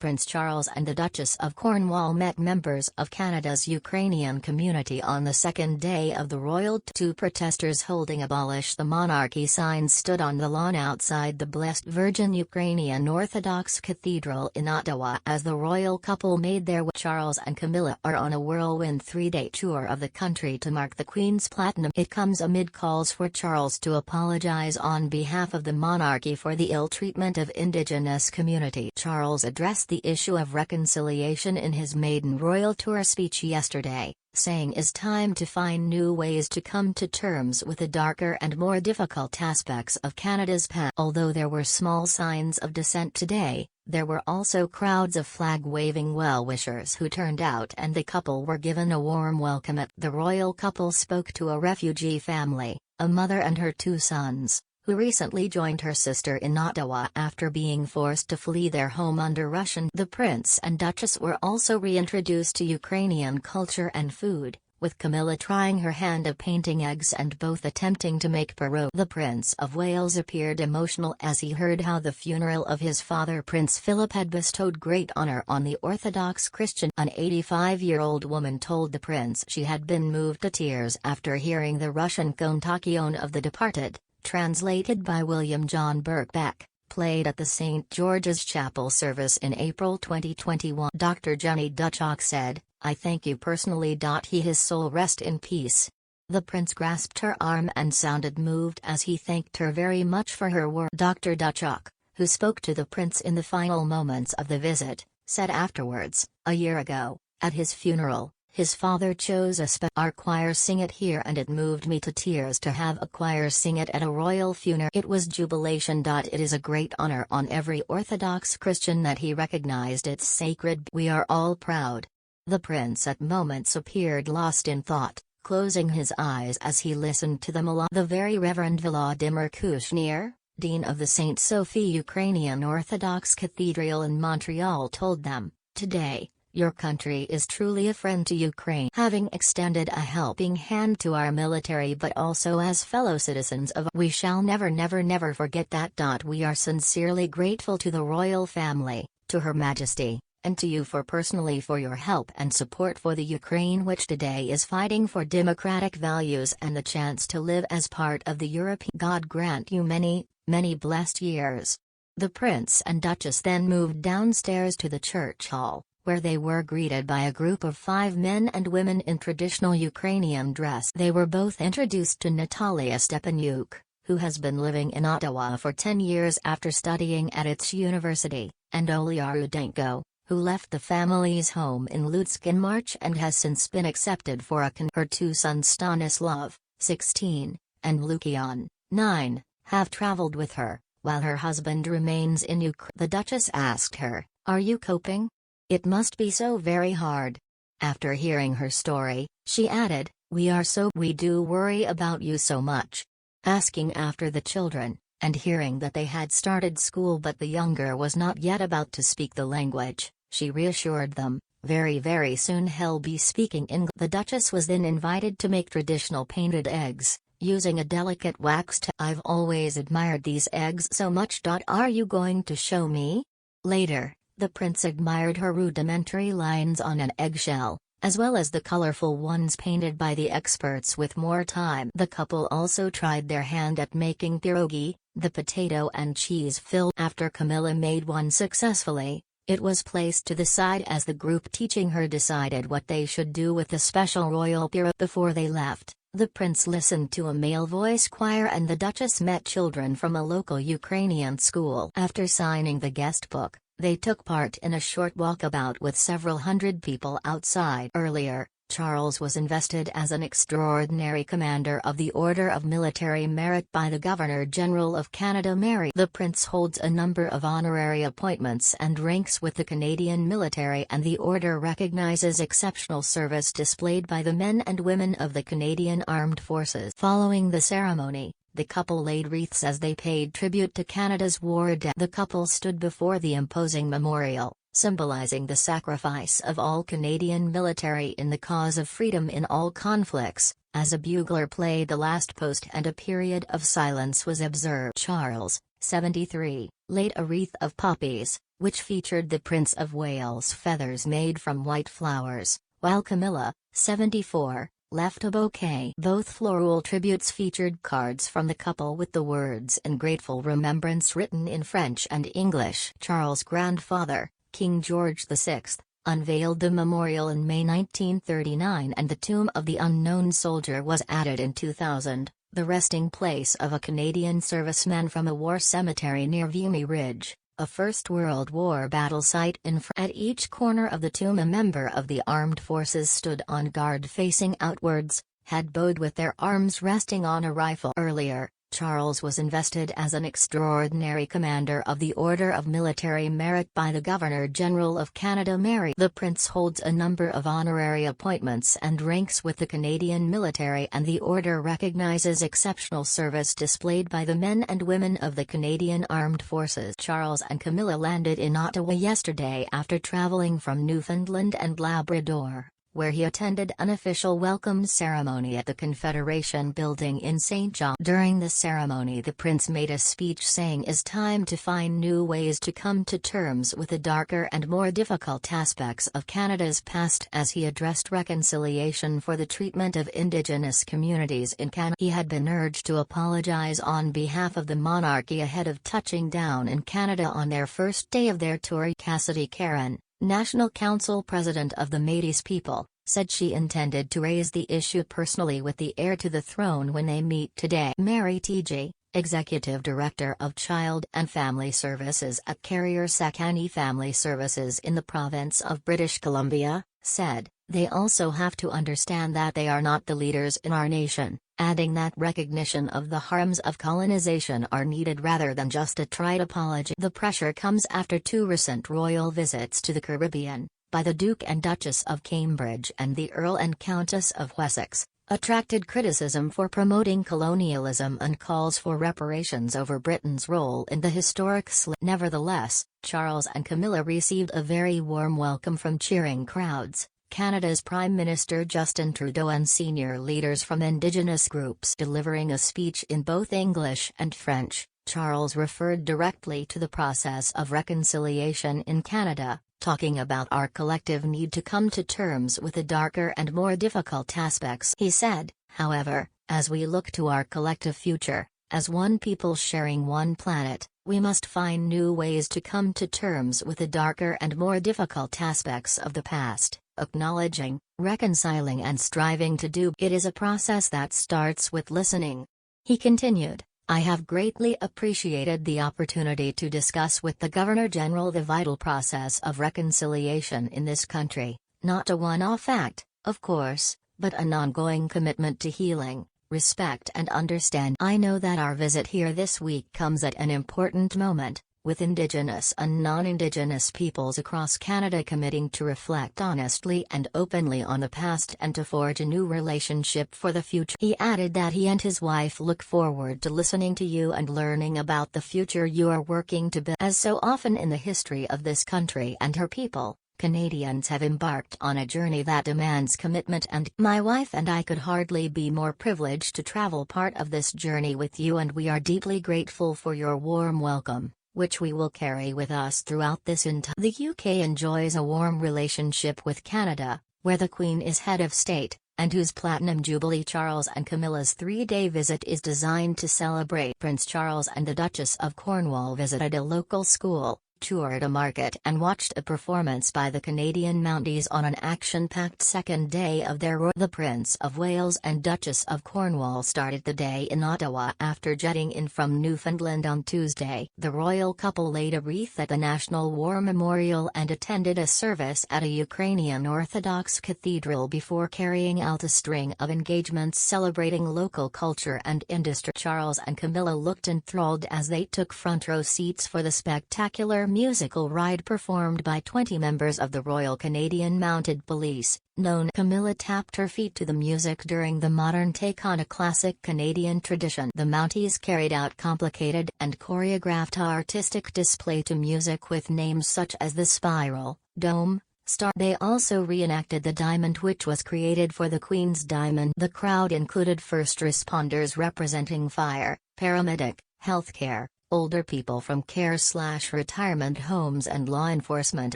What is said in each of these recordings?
Prince Charles and the Duchess of Cornwall met members of Canada's Ukrainian community on the second day of the royal tour. Protesters holding "Abolish the Monarchy" signs stood on the lawn outside the Blessed Virgin Ukrainian Orthodox Cathedral in Ottawa as the royal couple made their way. Charles and Camilla are on a whirlwind three-day tour of the country to mark the Queen's platinum. It comes amid calls for Charles to apologize on behalf of the monarchy for the ill treatment of Indigenous community. Charles addressed the issue of reconciliation in his maiden royal tour speech yesterday, saying it's time to find new ways to come to terms with the darker and more difficult aspects of Canada's past. Although there were small signs of dissent today, there were also crowds of flag-waving well-wishers who turned out, and the couple were given a warm welcome. The royal couple spoke to a refugee family, a mother and her two sons, who recently joined her sister in Ottawa after being forced to flee their home under Russian. The Prince and Duchess were also reintroduced to Ukrainian culture and food, with Camilla trying her hand at painting eggs and both attempting to make pierogi. The Prince of Wales appeared emotional as he heard how the funeral of his father Prince Philip had bestowed great honour on the Orthodox Christian. An 85-year-old woman told the Prince she had been moved to tears after hearing the Russian Kontakion of the departed, translated by William John Birkbeck, played at the St. George's Chapel service in April 2021. Dr. Jenny Duchok said, "I thank you personally. He his soul rest in peace." The Prince grasped her arm and sounded moved as he thanked her very much for her work. Dr. Duchok, who spoke to the Prince in the final moments of the visit, said afterwards, "A year ago, at his funeral, his father chose our choir sing it here, and it moved me to tears to have a choir sing it at a royal funeral. It was jubilation. It is a great honor on every Orthodox Christian that he recognized its sacred. We are all proud." The Prince at moments appeared lost in thought, closing his eyes as he listened to the melody. The Very Reverend Vladimir Kushner, Dean of the St. Sophie Ukrainian Orthodox Cathedral in Montreal, told them, "Today, your country is truly a friend to Ukraine, having extended a helping hand to our military but also as fellow citizens of. We shall never forget that. We are sincerely grateful to the royal family, to Her Majesty, and to you personally for your help and support for the Ukraine which today is fighting for democratic values and the chance to live as part of the European. God grant you many, many blessed years." The Prince and Duchess then moved downstairs to the church hall, where they were greeted by a group of 5 men and women in traditional Ukrainian dress. They were both introduced to Natalia Stepanuk, who has been living in Ottawa for 10 years after studying at its university, and Olia Rudenko, who left the family's home in Lutsk in March and has since been accepted for her two sons Stanislav, 16, and Lukian, 9, have traveled with her, while her husband remains in Ukraine. The Duchess asked her, "Are you coping? It must be so very hard." After hearing her story, she added, We do worry about you so much." Asking after the children, and hearing that they had started school but the younger was not yet about to speak the language, she reassured them, very soon he'll be speaking English." The Duchess was then invited to make traditional painted eggs, using a delicate wax. "I've always admired these eggs so much. Are you going to show me?" Later, the Prince admired her rudimentary lines on an eggshell, as well as the colorful ones painted by the experts with more time. The couple also tried their hand at making pierogi, the potato and cheese filled. After Camilla made one successfully, it was placed to the side as the group teaching her decided what they should do with the special royal pierogi. Before they left, the Prince listened to a male voice choir and the Duchess met children from a local Ukrainian school. After signing the guest book, they took part in a short walkabout with several hundred people outside. Earlier, Charles was invested as an extraordinary commander of the Order of Military Merit by the Governor-General of Canada. The Prince holds a number of honorary appointments and ranks with the Canadian military, and the order recognizes exceptional service displayed by the men and women of the Canadian Armed Forces. Following the ceremony, the couple laid wreaths as they paid tribute to Canada's war dead. The couple stood before the imposing memorial, symbolizing the sacrifice of all Canadian military in the cause of freedom in all conflicts, as a bugler played the last post and a period of silence was observed. Charles, 73, laid a wreath of poppies, which featured the Prince of Wales' feathers made from white flowers, while Camilla, 74, left a bouquet. Both floral tributes featured cards from the couple with the words "in grateful remembrance" written in French and English. Charles' grandfather, King George VI, unveiled the memorial in May 1939 and the tomb of the unknown soldier was added in 2000, the resting place of a Canadian serviceman from a war cemetery near Vimy Ridge, a First World War battle site in France. At each corner of the tomb a member of the armed forces stood on guard facing outwards, head bowed with their arms resting on a rifle. Earlier, Charles was invested as an extraordinary commander of the Order of Military Merit by the Governor-General of Canada. The Prince holds a number of honorary appointments and ranks with the Canadian military, and the order recognizes exceptional service displayed by the men and women of the Canadian Armed Forces. Charles and Camilla landed in Ottawa yesterday after traveling from Newfoundland and Labrador, where he attended an official welcome ceremony at the Confederation Building in St. John. During the ceremony the Prince made a speech saying it's time to find new ways to come to terms with the darker and more difficult aspects of Canada's past as he addressed reconciliation for the treatment of Indigenous communities in Canada. He had been urged to apologize on behalf of the monarchy ahead of touching down in Canada on their first day of their tour. Cassidy Caron, National Council President of the Métis people, said she intended to raise the issue personally with the heir to the throne when they meet today. Mary T.G., Executive Director of Child and Family Services at Carrier Sakani Family Services in the province of British Columbia, said, "They also have to understand that they are not the leaders in our nation," adding that recognition of the harms of colonization are needed rather than just a trite apology. The pressure comes after two recent royal visits to the Caribbean, by the Duke and Duchess of Cambridge and the Earl and Countess of Wessex, attracted criticism for promoting colonialism and calls for reparations over Britain's role in the historic slip. Nevertheless, Charles and Camilla received a very warm welcome from cheering crowds, Canada's Prime Minister Justin Trudeau and senior leaders from Indigenous groups. Delivering a speech in both English and French, Charles referred directly to the process of reconciliation in Canada, talking about our collective need to come to terms with the darker and more difficult aspects. He said, however, as we look to our collective future, as one people sharing one planet, we must find new ways to come to terms with the darker and more difficult aspects of the past, acknowledging, reconciling and striving to do. It is a process that starts with listening. He continued, I have greatly appreciated the opportunity to discuss with the Governor-General the vital process of reconciliation in this country, not a one-off act, of course, but an ongoing commitment to healing, respect and understand. I know that our visit here this week comes at an important moment, with Indigenous and non-Indigenous peoples across Canada committing to reflect honestly and openly on the past and to forge a new relationship for the future. He added that he and his wife look forward to listening to you and learning about the future you are working to build. As so often in the history of this country and her people, Canadians have embarked on a journey that demands commitment, and my wife and I could hardly be more privileged to travel part of this journey with you, and we are deeply grateful for your warm welcome, which we will carry with us throughout this entire. The UK enjoys a warm relationship with Canada, where the Queen is head of state, and whose Platinum Jubilee. Charles and Camilla's three-day visit is designed to celebrate. Prince Charles and the Duchess of Cornwall visited a local school, toured a market and watched a performance by the Canadian Mounties on an action-packed second day of their The Prince of Wales and Duchess of Cornwall started the day in Ottawa after jetting in from Newfoundland on Tuesday. The royal couple laid a wreath at the National War Memorial and attended a service at a Ukrainian Orthodox cathedral before carrying out a string of engagements celebrating local culture and industry. Charles and Camilla looked enthralled as they took front-row seats for the spectacular musical ride performed by 20 members of the Royal Canadian Mounted Police, known. Camilla tapped her feet to the music during the modern take on a classic Canadian tradition. The Mounties carried out complicated and choreographed artistic display to music with names such as the Spiral, Dome, Star. They also reenacted the diamond, which was created for the Queen's Diamond. The crowd included first responders representing fire, paramedic, healthcare, older people from care/retirement homes and law enforcement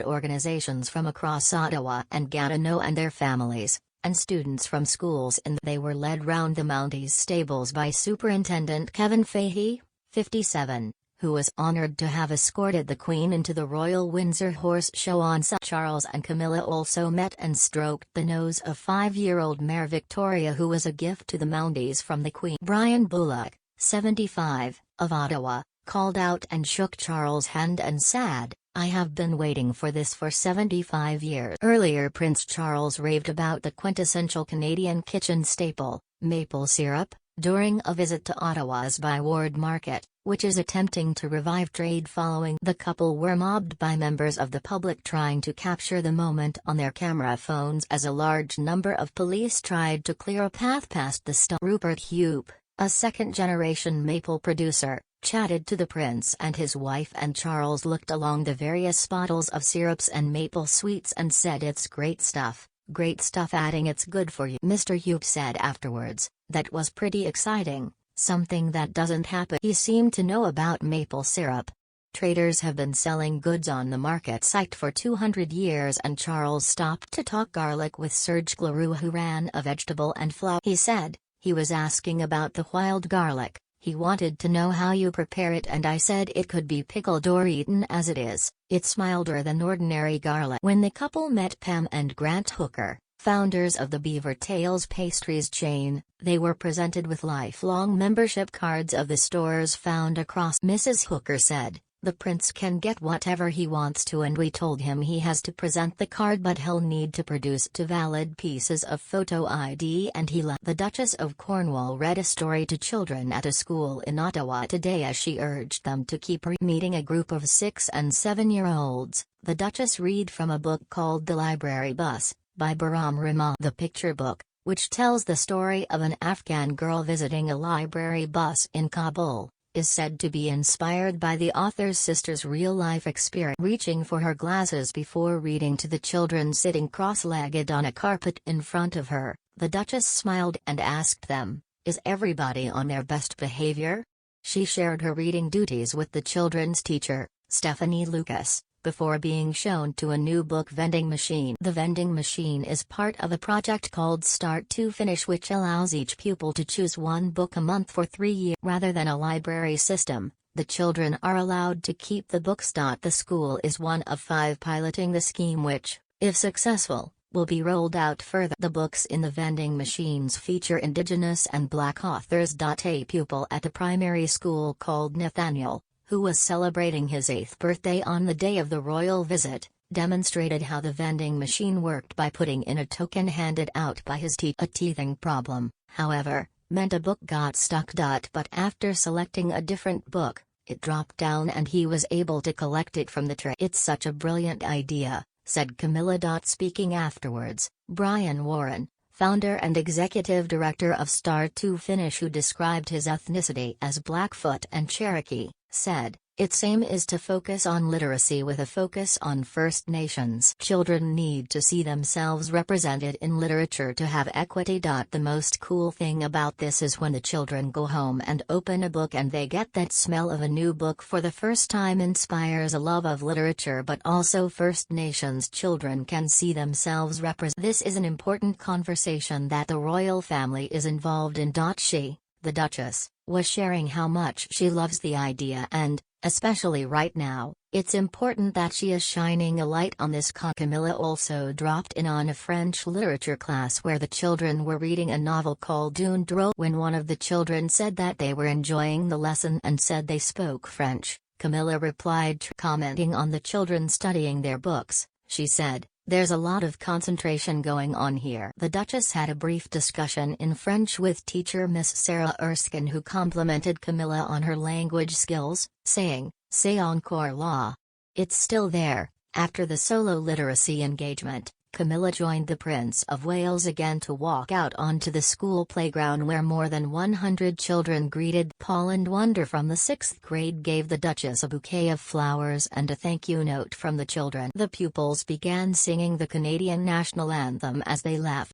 organizations from across Ottawa and Gatineau and their families, and students from schools they were led round the Mounties stables by Superintendent Kevin Fahey, 57, who was honored to have escorted the Queen into the Royal Windsor Horse Show on Sunday. Charles and Camilla also met and stroked the nose of 5-year-old Mare Victoria, who was a gift to the Mounties from the Queen. Brian Bullock, 75, of Ottawa, called out and shook Charles' hand and said, "I have been waiting for this for 75 years." Earlier, Prince Charles raved about the quintessential Canadian kitchen staple, maple syrup, during a visit to Ottawa's Byward Market, which is attempting to revive trade following the couple were mobbed by members of the public trying to capture the moment on their camera phones as a large number of police tried to clear a path past the stall. Rupert Hupe, a second-generation maple producer, chatted to the prince and his wife, and Charles looked along the various bottles of syrups and maple sweets and said, "It's great stuff, adding it's good for you." Mr. Hupe said afterwards, "That was pretty exciting, something that doesn't happen." He seemed to know about maple syrup. Traders have been selling goods on the market site for 200 years, and Charles stopped to talk garlic with Serge Gleroux, who ran a vegetable and flower. He said, he was asking about the wild garlic. He wanted to know how you prepare it, and I said it could be pickled or eaten as it is. It's milder than ordinary garlic. When the couple met Pam and Grant Hooker, founders of the Beaver Tails pastries chain, they were presented with lifelong membership cards of the stores found across. Mrs. Hooker said, "The prince can get whatever he wants to, and we told him he has to present the card, but he'll need to produce 2 valid pieces of photo ID, and he left." The Duchess of Cornwall read a story to children at a school in Ottawa today as she urged them to keep meeting a group of 6 and 7-year-olds. The Duchess read from a book called The Library Bus, by Bahram Rahman. The picture book, which tells the story of an Afghan girl visiting a library bus in Kabul, is said to be inspired by the author's sister's real-life experience. Reaching for her glasses before reading to the children sitting cross-legged on a carpet in front of her, the Duchess smiled and asked them, "Is everybody on their best behavior?" She shared her reading duties with the children's teacher, Stephanie Lucas, before being shown to a new book vending machine. The vending machine is part of a project called Start to Finish, which allows each pupil to choose one book a month for 3 years. Rather than a library system, the children are allowed to keep the books. The school is one of 5 piloting the scheme, which, if successful, will be rolled out further. The books in the vending machines feature Indigenous and Black authors. A pupil at a primary school called Nathaniel, who was celebrating his 8th birthday on the day of the royal visit, demonstrated how the vending machine worked by putting in a token handed out by his teacher. A teething problem, however, meant a book got stuck. But after selecting a different book, it dropped down and he was able to collect it from the tray. "It's such a brilliant idea," said Camilla. Speaking afterwards, Brian Warren, founder and executive director of Start to Finish, who described his ethnicity as Blackfoot and Cherokee, said, "Its aim is to focus on literacy with a focus on First Nations. Children need to see themselves represented in literature to have equity. The most cool thing about this is when the children go home and open a book and they get that smell of a new book for the first time. Inspires a love of literature, but also First Nations children can see themselves represented. This is an important conversation that the royal family is involved in." She, the Duchess, was sharing how much she loves the idea and, especially right now, it's important that she is shining a light on this. Camilla also dropped in on a French literature class where the children were reading a novel called Une Drôle. When one of the children said that they were enjoying the lesson and said they spoke French, Camilla replied, commenting on the children studying their books. She said, "There's a lot of concentration going on here." The Duchess had a brief discussion in French with teacher Miss Sarah Erskine, who complimented Camilla on her language skills, saying, "C'est encore là. It's still there." After the solo literacy engagement, Camilla joined the Prince of Wales again to walk out onto the school playground where more than 100 children greeted. Paul and Wonder from the 6th grade gave the Duchess a bouquet of flowers and a thank you note from the children. The pupils began singing the Canadian national anthem as they left.